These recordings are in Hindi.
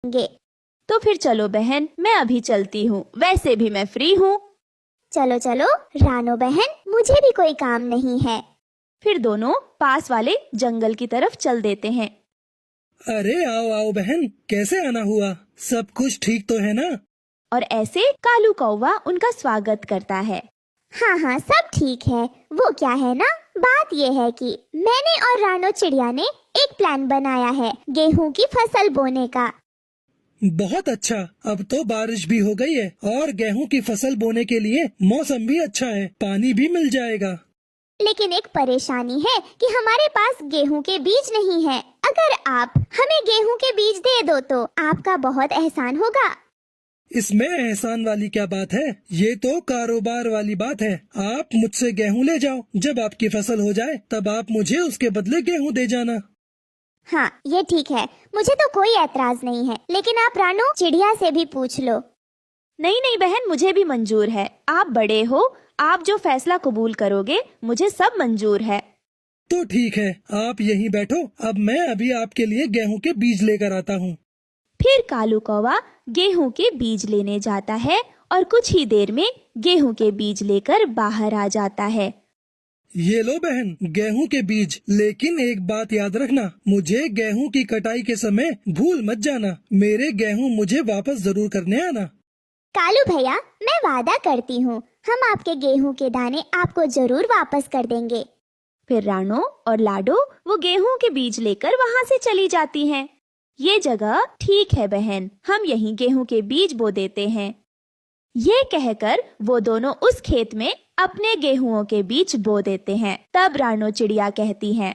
गे। तो फिर चलो बहन, मैं अभी चलती हूँ, वैसे भी मैं फ्री हूँ। चलो चलो रानो बहन, मुझे भी कोई काम नहीं है। फिर दोनों पास वाले जंगल की तरफ चल देते हैं। अरे आओ आओ बहन, कैसे आना हुआ? सब कुछ ठीक तो है ना? और ऐसे कालू कौवा उनका स्वागत करता है। हाँ हाँ, सब ठीक है। वो क्या है ना, बात ये है कि मैंने और रानो चिड़िया ने एक प्लान बनाया है गेहूं की फसल बोने का। बहुत अच्छा, अब तो बारिश भी हो गई है और गेहूं की फसल बोने के लिए मौसम भी अच्छा है, पानी भी मिल जाएगा। लेकिन एक परेशानी है कि हमारे पास गेहूं के बीज नहीं है। अगर आप हमें गेहूं के बीज दे दो तो आपका बहुत एहसान होगा। इसमें एहसान वाली क्या बात है? ये तो कारोबार वाली बात है। आप मुझसे गेहूं ले जाओ, जब आपकी फसल हो जाए तब आप मुझे उसके बदले गेहूं दे जाना। हाँ, ये ठीक है, मुझे तो कोई एतराज नहीं है, लेकिन आप रानो चिड़िया से भी पूछ लो। नहीं नहीं बहन, मुझे भी मंजूर है। आप बड़े हो, आप जो फैसला कबूल करोगे मुझे सब मंजूर है। तो ठीक है, आप यहीं बैठो, अब मैं अभी आपके लिए गेहूं के बीज लेकर आता हूँ। फिर कालू कौवा गेहूं के बीज लेने जाता है और कुछ ही देर में गेहूं के बीज लेकर बाहर आ जाता है। ये लो बहन, गेहूं के बीज। लेकिन एक बात याद रखना, मुझे गेहूं की कटाई के समय भूल मत जाना। मेरे गेहूं मुझे वापस जरूर करने आना। कालू भैया, मैं वादा करती हूँ, हम आपके गेहूं के दाने आपको जरूर वापस कर देंगे। फिर रानो और लाडो वो गेहूं के बीज लेकर वहाँ से चली जाती हैं। ये जगह ठीक है बहन, हम यहीं गेहूं के बीज बो देते हैं। ये कहकर वो दोनों उस खेत में अपने गेहूंओं के बीज बो देते हैं। तब रानो चिड़िया कहती हैं,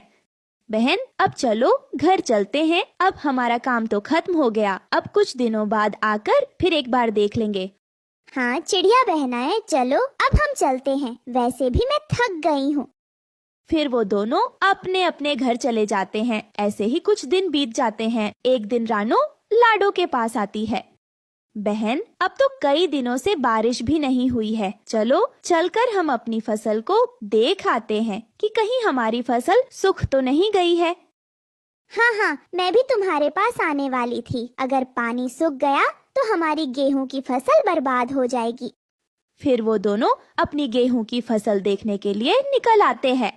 बहन अब चलो घर चलते हैं, अब हमारा काम तो खत्म हो गया, अब कुछ दिनों बाद आकर फिर एक बार देख लेंगे। हाँ चिड़िया बहनाएं, चलो अब हम चलते हैं, वैसे भी मैं थक गई हूँ। फिर वो दोनों अपने अपने घर चले जाते हैं। ऐसे ही कुछ दिन बीत जाते हैं। एक दिन रानो लाडो के पास आती है, बहन अब तो कई दिनों से बारिश भी नहीं हुई है, चलो चलकर हम अपनी फसल को देख आते हैं कि कहीं हमारी फसल सूख तो नहीं गई है। हाँ हाँ, मैं भी तुम्हारे पास आने वाली थी, अगर पानी सूख गया तो हमारी गेहूं की फसल बर्बाद हो जाएगी। फिर वो दोनों अपनी गेहूं की फसल देखने के लिए निकल आते हैं।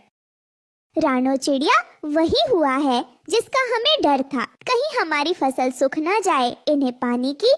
रानो चिड़िया, वही हुआ है जिसका हमें डर था, कहीं हमारी फसल सूख ना जाए, इन्हें पानी की